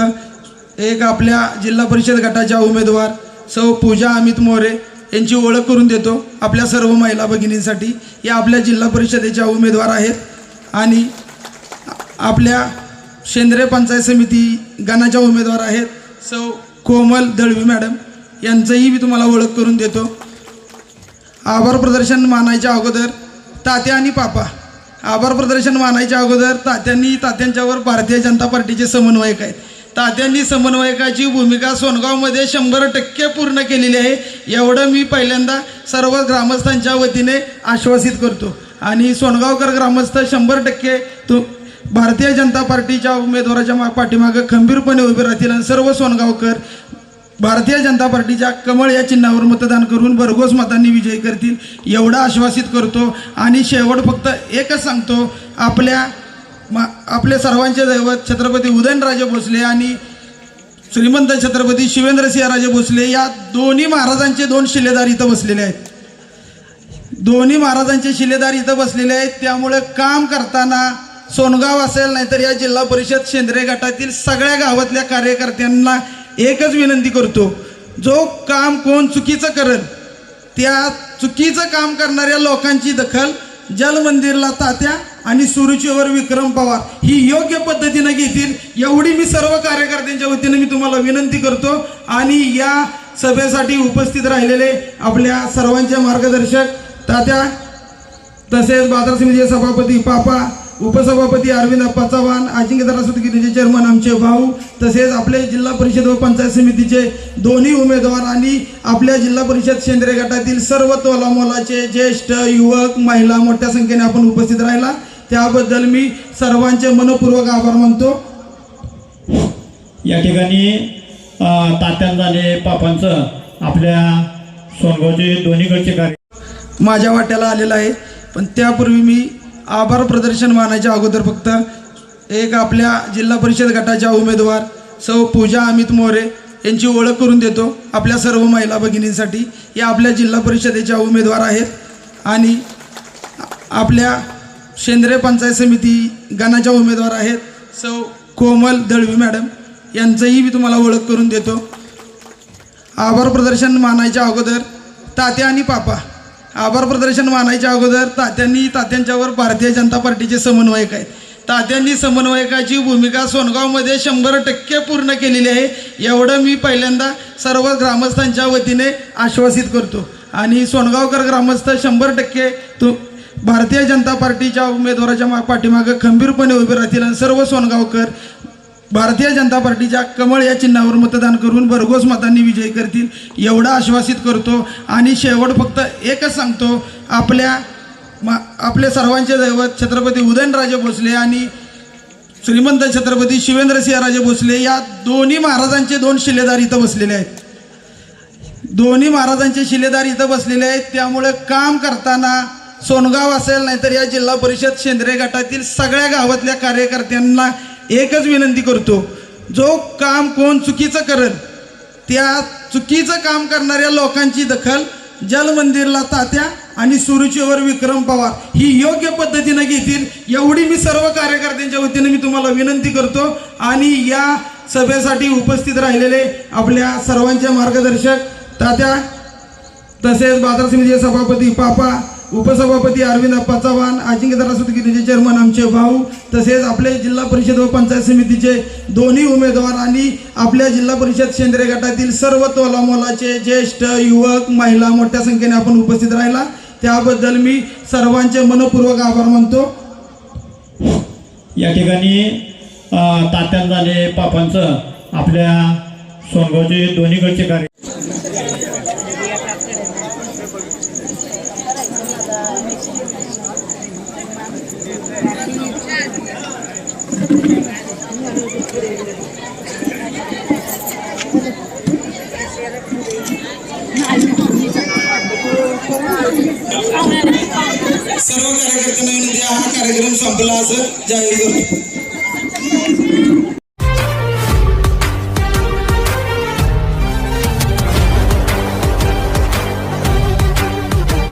एक आपल्या जिल्हा परिषद गटाच्या उमेदवार सौ पूजा अमित मोरे यांची ओळख करून देतो आपल्या सर्व महिला भगिनींसाठी. या आपल्या जिल्हा परिषदेच्या उमेदवार आहेत आणि आपल्या शेंद्रे पंचायत समिती गणाच्या उमेदवार आहेत सौ कोमल दळवी मॅडम, यांचंही मी तुम्हाला ओळख करून देतो. आभार प्रदर्शन मानायच्या अगोदर तात्या आणि पापा, आभार प्रदर्शन मानायच्या अगोदर तात्यांच्यावर भारतीय जनता पार्टीचे समन्वयक आहेत. तात्यांनी समन्वयकाची भूमिका सोनगावमध्ये 100% पूर्ण केलेली आहे, एवढं मी पहिल्यांदा सर्व ग्रामस्थांच्या वतीने आश्वासित करतो. आणि सोनगावकर ग्रामस्थ 100% भारतीय जनता पार्टीच्या उमेदवाराच्या पाठीमागं खंबीरपणे उभे राहतील आणि सर्व सोनगावकर भारतीय जनता पार्टीच्या कमळ या चिन्हावर मतदान करून भरघोस मतांनी विजयी करतील एवढं आश्वासित करतो. आणि शेवट फक्त एकच सांगतो, आपले सर्वांचे दैवत छत्रपती उदयनराजे भोसले आणि श्रीमंत छत्रपती शिवेंद्रसिंहराजे भोसले या दोन्ही महाराजांचे 2 शिलेदार इथं बसलेले आहेत. दोन्ही महाराजांचे शिलेदार इथं बसलेले आहेत. त्यामुळे काम करताना सोनगाव असेल नाहीतर या जिल्हा परिषद शेंद्रे गटातील सगळ्या गावातल्या कार्यकर्त्यांना एकच विनंती करतो, जो काम कोण चुकीचं करेल त्या चुकीचं काम करणाऱ्या लोकांची दखल जलमंदिरला तात्या आणि सुरुचीवर विक्रम पवार ही योग्य पद्धतीनं घेतील एवढी मी सर्व कार्यकर्त्यांच्या वतीनं मी तुम्हाला विनंती करतो. आणि या सभेसाठी उपस्थित राहिलेले आपल्या सर्वांचे मार्गदर्शक तात्या, तसेच बाजार समितीचे सभापती पापा, उपसभापती अरविंद अप्पा चव्हाण, अजिंक्यतारा सुतगिरीचे चेअरमन आमचे भाऊ, तसेच आपले जिल्हा परिषद व पंचायत समितीचे दोन्ही उमेदवार आणि आपल्या जिल्हा परिषद शेंद्रे गटातील सर्व तोलामोलाचे ज्येष्ठ युवक महिला मोठ्या संख्येने आपण उपस्थित राहिला त्याबद्दल मी सर्वांचे मनपूर्वक आभार मानतो. या ठिकाणी तात्यांचं आणि पापांचं आपल्या सोनगावचे दोन्हीकडचे कार्य माझ्या वाट्याला आलेला आहे, पण त्यापूर्वी मी आभार प्रदर्शन मानायच्या अगोदर फक्त एक आपल्या जिल्हा परिषद गटाच्या उमेदवार सौ पूजा अमित मोरे यांची ओळख करून देतो आपल्या सर्व महिला भगिनींसाठी. या आपल्या जिल्हा परिषदेच्या उमेदवार आहेत आणि आपल्या शेंद्रे पंचायत समिती गणाच्या उमेदवार आहेत सौ कोमल दळवी मॅडम, यांचंही मी तुम्हाला ओळख करून देतो. आभार प्रदर्शन मानायच्या अगोदर तात्या आणि पापा, आभार प्रदर्शन मानायच्या अगोदर तात्यांच्यावर भारतीय जनता पार्टीचे समन्वयक आहेत. तात्यांनी समन्वयकाची भूमिका सोनगावमध्ये 100% पूर्ण केलेली आहे, एवढं मी पहिल्यांदा सर्व ग्रामस्थांच्या वतीने आश्वासित करतो. आणि सोनगावकर ग्रामस्थ 100% भारतीय जनता पार्टीच्या उमेदवाराच्या पाठीमागं खंबीरपणे उभे राहतील आणि सर्व सोनगावकर भारतीय जनता पार्टीच्या कमळ या चिन्हावर मतदान करून भरघोस मतांनी विजयी करतील एवढं आश्वासित करतो. आणि शेवट फक्त एकच सांगतो, आपले सर्वांचे दैवत छत्रपती उदयनराजे भोसले आणि श्रीमंत छत्रपती शिवेंद्रसिंहराजे भोसले या दोन्ही महाराजांचे 2 शिलेदार इथं बसलेले आहेत. दोन्ही महाराजांचे शिलेदार इथं बसलेले आहेत. त्यामुळे काम करताना सोनगाव असेल नाहीतर या जिल्हा परिषद शेंद्रे गटातील सगळ्या गावातल्या कार्यकर्त्यांना एकच विनंती करतो, जो काम कोण चुकीचं करेल त्या चुकीचं काम करणाऱ्या लोकांची दखल जलमंदिरला तात्या आणि सुरुचीवर विक्रम पवार ही योग्य पद्धतीने घेतील एवढी मी सर्व कार्यकर्त्यांच्या वतीने मी तुम्हाला विनंती करतो. आणि या सभेसाठी उपस्थित राहिलेले आपल्या सर्वांचे मार्गदर्शक तात्या, तसेच बाजार समितीचे सभापती पापा, उपसभापती अरविंद अप्पा चव्हाण, अजिंक्यतारा समितीचे चेअरमन आमचे भाऊ, तसेच आपले जिल्हा परिषद व पंचायत समितीचे दोन्ही उमेदवार आणि आपल्या जिल्हा परिषद शेंद्रे गटातील सर्व तोलामोलाचे ज्येष्ठ युवक महिला मोठ्या संख्येने आपण उपस्थित राहिला त्याबद्दल मी सर्वांचे मनपूर्वक आभार मानतो. या ठिकाणी तात्यांचं आणि पापांचं आपल्या सोनगावचे दोन्हीकडचे कार्य सर्व कार्यकर्त्यांना विनंती, हा कार्यक्रम संपला असं जाहीर करतो.